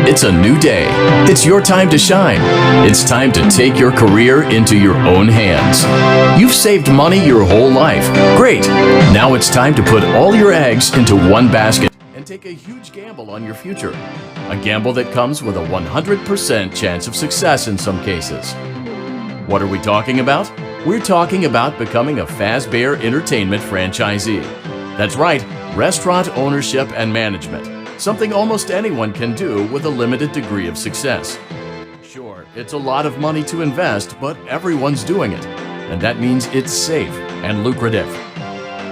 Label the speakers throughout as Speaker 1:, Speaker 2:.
Speaker 1: It's a new day. It's your time to shine. It's time to take your career into your own hands. You've saved money your whole life. Great. Now it's time to put all your eggs into one basket and take a huge gamble on your future. A gamble that comes with a 100% chance of success in some cases. What are we talking about? We're talking about becoming a Fazbear Entertainment franchisee. That's right, restaurant ownership and management. Something almost anyone can do with a limited degree of success. Sure, it's a lot of money to invest, but everyone's doing it. And that means it's safe and lucrative.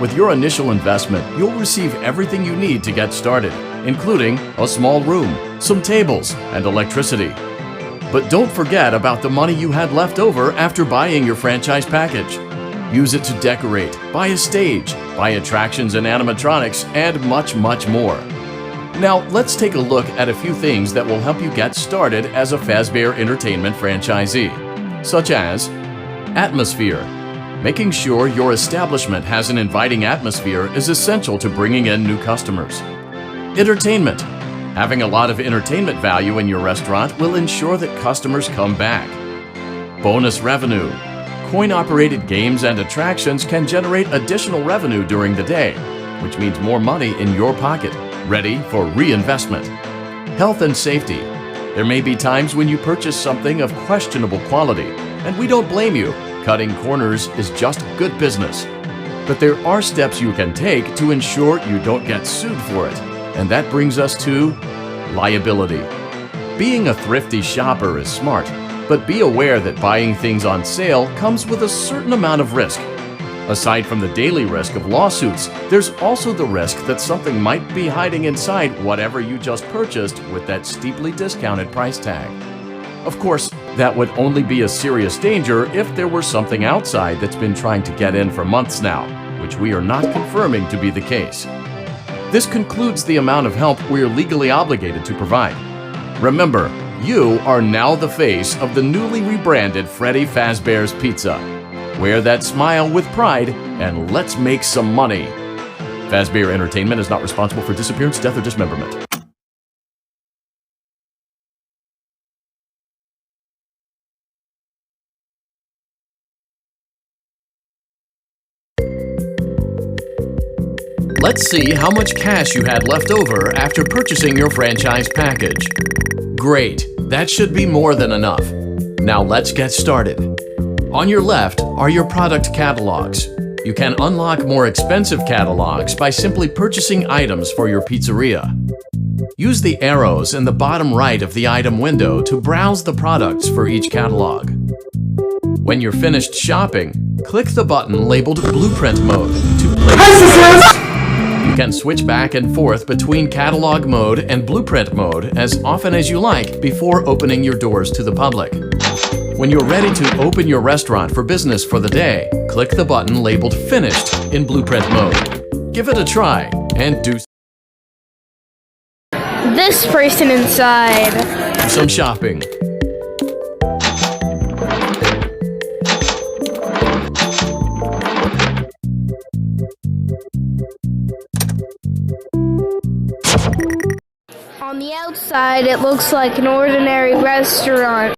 Speaker 1: With your initial investment, you'll receive everything you need to get started, including a small room, some tables, and electricity. But don't forget about the money you had left over after buying your franchise package. Use it to decorate, buy a stage, buy attractions and animatronics, and much, much more. Now, let's take a look at a few things that will help you get started as a Fazbear Entertainment franchisee, such as atmosphere. Making sure your establishment has an inviting atmosphere is essential to bringing in new customers. Entertainment. Having a lot of entertainment value in your restaurant will ensure that customers come back. Bonus revenue. Coin-operated games and attractions can generate additional revenue during the day, which means more money in your pocket, ready for reinvestment. Health and safety. There may be times when you purchase something of questionable quality, and we don't blame you. Cutting corners is just good business. But there are steps you can take to ensure you don't get sued for it, and that brings us to liability. Being a thrifty shopper is smart, but be aware that buying things on sale comes with a certain amount of risk. Aside from the daily risk of lawsuits, there's also the risk that something might be hiding inside whatever you just purchased with that steeply discounted price tag. Of course, that would only be a serious danger if there were something outside that's been trying to get in for months now, which we are not confirming to be the case. This concludes the amount of help we're legally obligated to provide. Remember, you are now the face of the newly rebranded Freddy Fazbear's Pizza. Wear that smile with pride, and let's make some money. Fazbear Entertainment is not responsible for disappearance, death, or dismemberment. Let's see how much cash you had left over after purchasing your franchise package. Great, that should be more than enough. Now let's get started. On your left are your product catalogs. You can unlock more expensive catalogs by simply purchasing items for your pizzeria. Use the arrows in the bottom right of the item window to browse the products for each catalog. When you're finished shopping, click the button labeled Blueprint Mode to place. You can switch back and forth between Catalog Mode and Blueprint Mode as often as you like before opening your doors to the public. When you're ready to open your restaurant for business for the day, click the button labeled Finished in Blueprint Mode. Give it a try and do
Speaker 2: this person inside.
Speaker 1: some shopping.
Speaker 2: On the outside, it looks like an ordinary restaurant.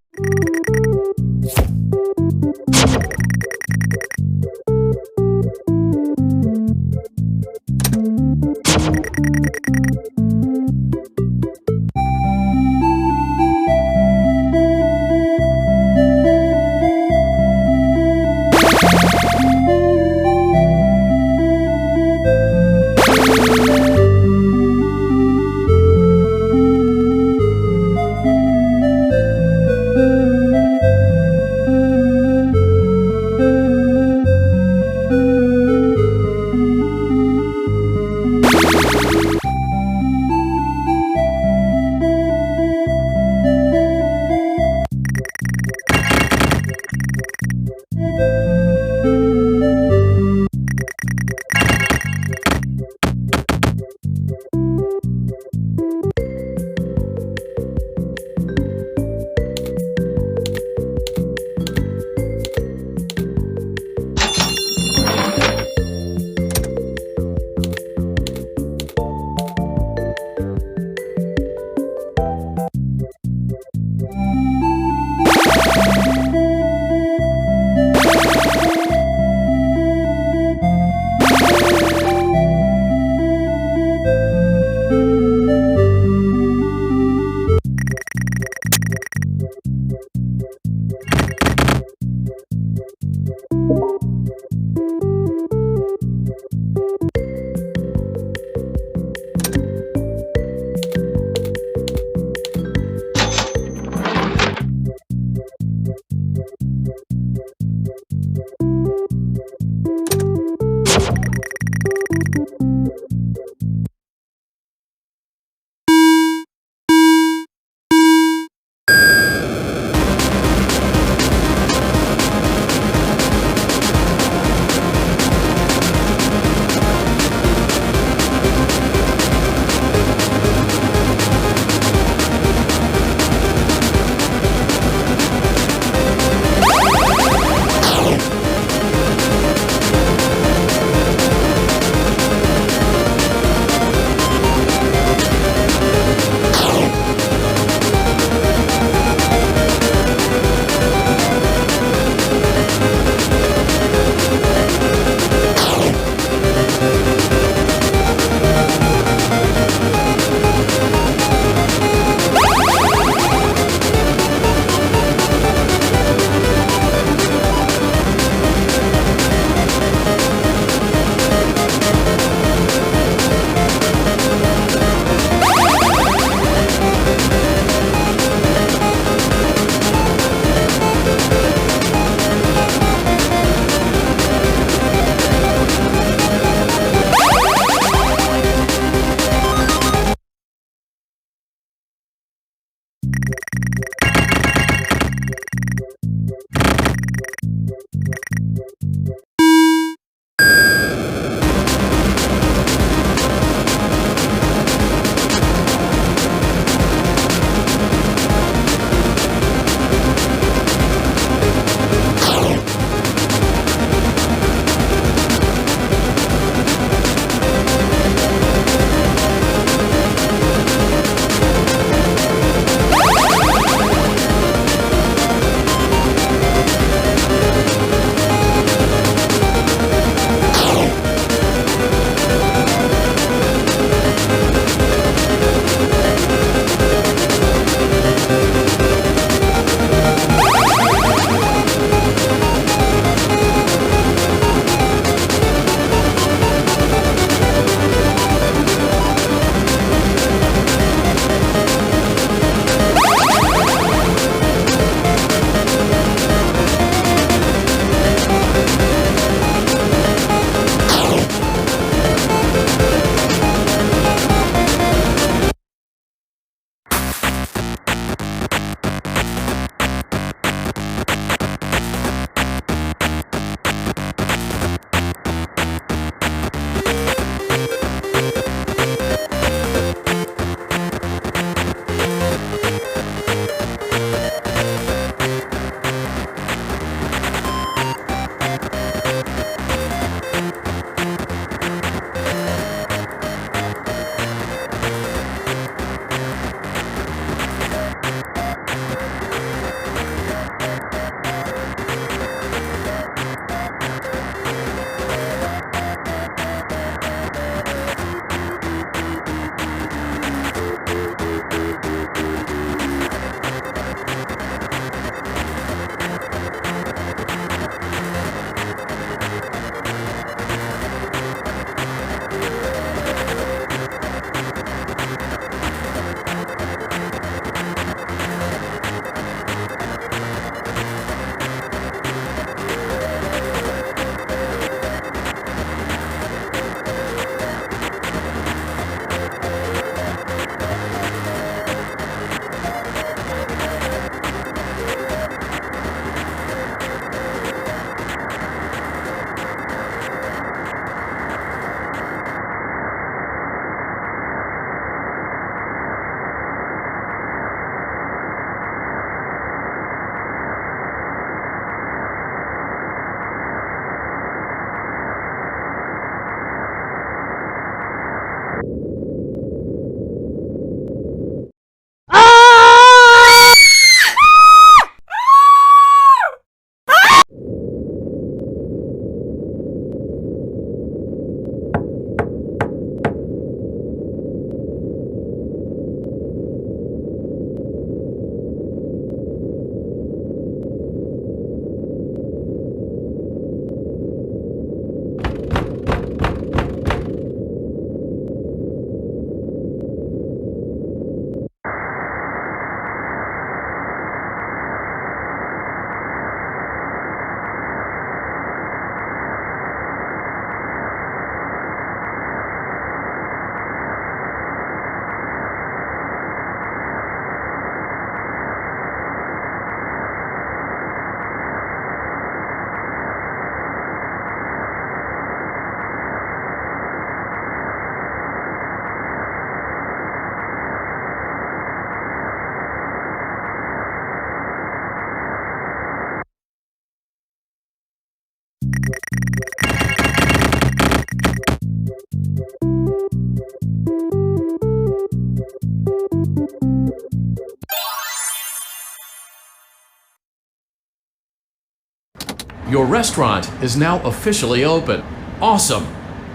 Speaker 1: Your restaurant is now officially open. Awesome!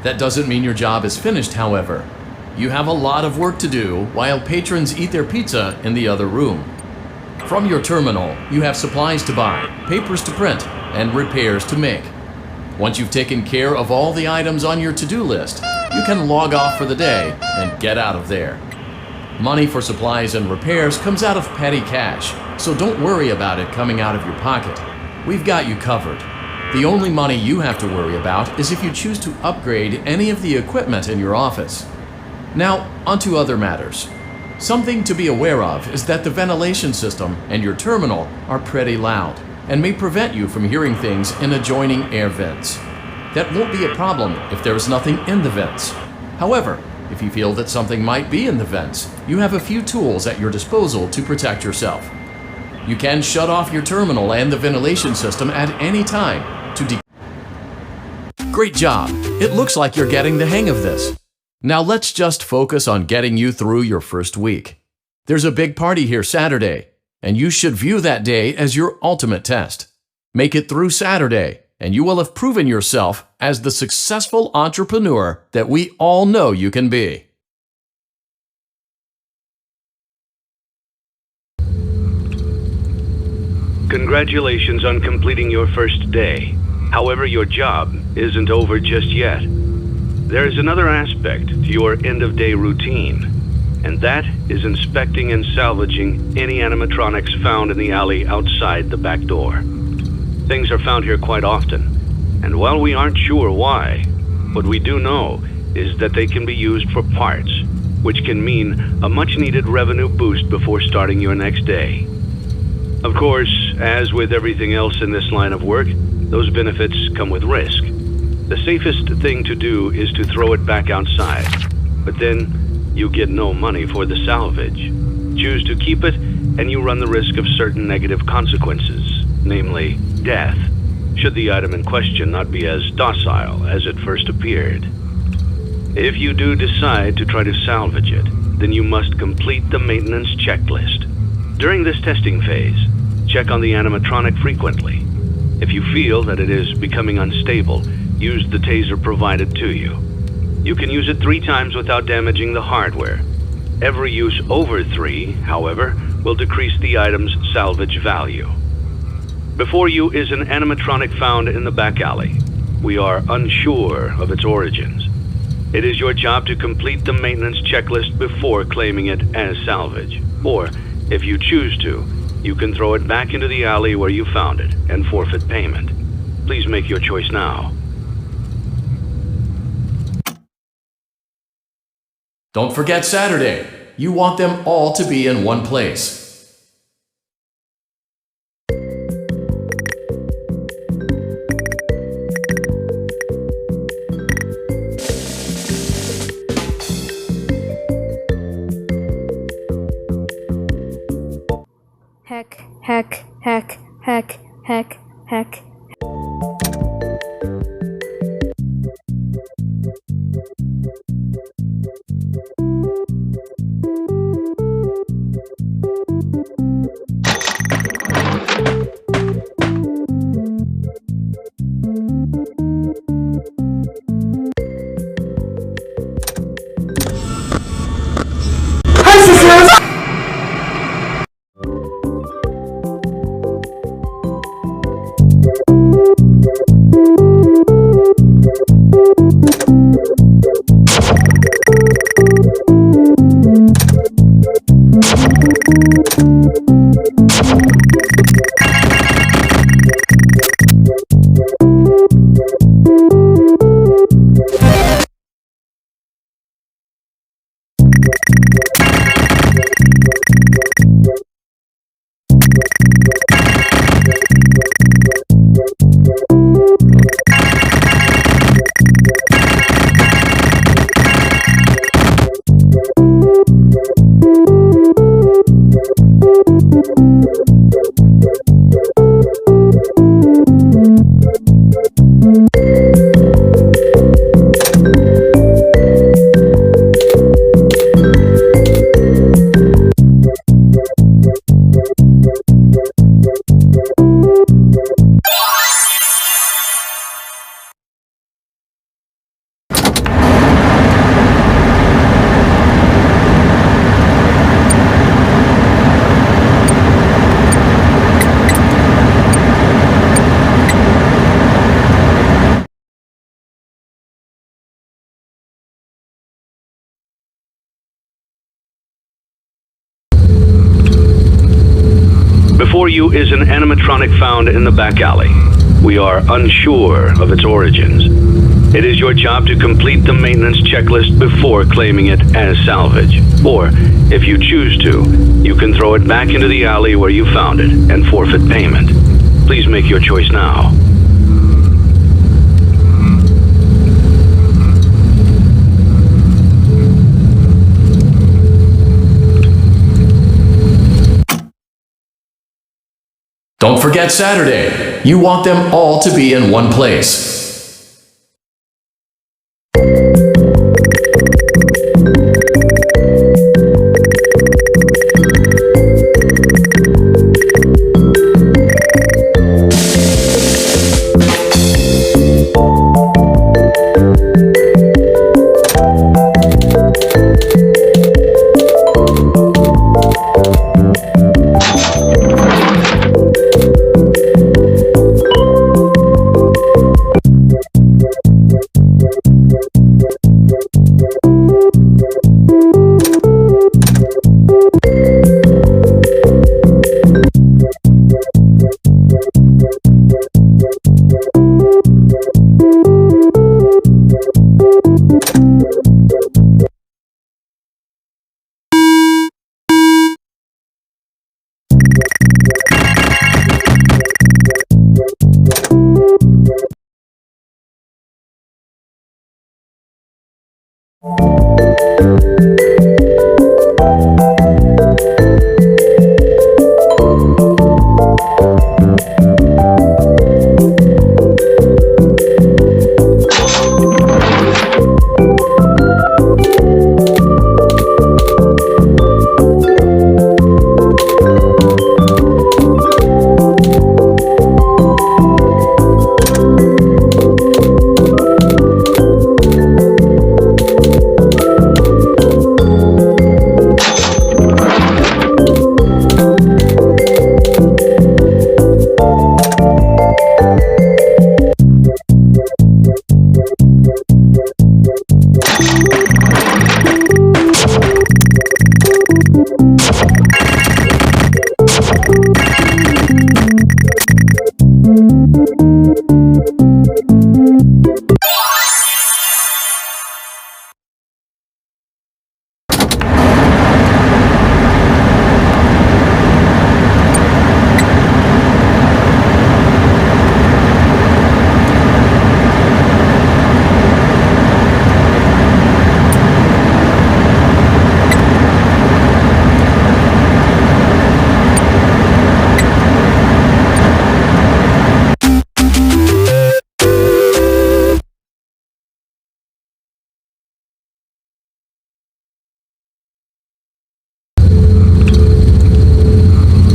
Speaker 1: That doesn't mean your job is finished, however. You have a lot of work to do while patrons eat their pizza in the other room. From your terminal, you have supplies to buy, papers to print, and repairs to make. Once you've taken care of all the items on your to-do list, you can log off for the day and get out of there. Money for supplies and repairs comes out of petty cash, so don't worry about it coming out of your pocket. We've got you covered. The only money you have to worry about is if you choose to upgrade any of the equipment in your office. Now, onto other matters. Something to be aware of is that the ventilation system and your terminal are pretty loud and may prevent you from hearing things in adjoining air vents. That won't be a problem if there is nothing in the vents. However, if you feel that something might be in the vents, you have a few tools at your disposal to protect yourself. You can shut off your terminal and the ventilation system at any time to Great job! It looks like you're getting the hang of this. Now let's just focus on getting you through your first week. There's a big party here Saturday, and you should view that day as your ultimate test. Make it through Saturday, and you will have proven yourself as the successful entrepreneur that we all know you can be.
Speaker 3: Congratulations on completing your first day. However, your job isn't over just yet. There is another aspect to your end-of-day routine, and that is inspecting and salvaging any animatronics found in the alley outside the back door. Things are found here quite often, and while we aren't sure why, what we do know is that they can be used for parts, which can mean a much-needed revenue boost before starting your next day. Of course, as with everything else in this line of work, those benefits come with risk. The safest thing to do is to throw it back outside, but then you get no money for the salvage. Choose to keep it, and you run the risk of certain negative consequences, namely death, should the item in question not be as docile as it first appeared. If you do decide to try to salvage it, then you must complete the maintenance checklist. During this testing phase, check on the animatronic frequently. If you feel that it is becoming unstable, use the taser provided to you. You can use it 3 times without damaging the hardware. Every use over 3, however, will decrease the item's salvage value. Before you is an animatronic found in the back alley. We are unsure of its origins. It is your job to complete the maintenance checklist before claiming it as salvage. Or, if you choose to, you can throw it back into the alley where you found it and forfeit payment. Please make your choice now.
Speaker 1: Don't forget Saturday. You want them all to be in one place.
Speaker 2: Heck.
Speaker 3: you is an animatronic found in the back alley. We are unsure of its origins. It is your job to complete the maintenance checklist before claiming it as salvage. Or, if you choose to, you can throw it back into the alley where you found it and forfeit payment. Please make your choice now.
Speaker 1: Don't forget Saturday. You want them all to be in one place.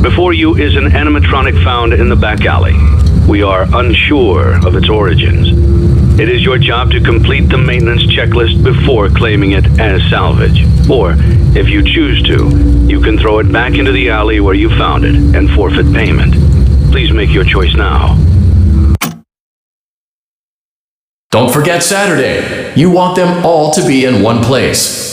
Speaker 3: Before you is an animatronic found in the back alley. We are unsure of its origins. It is your job to complete the maintenance checklist before claiming it as salvage. Or, if you choose to, you can throw it back into the alley where you found it and forfeit payment. Please make your choice now.
Speaker 1: Don't forget Saturday. You want them all to be in one place.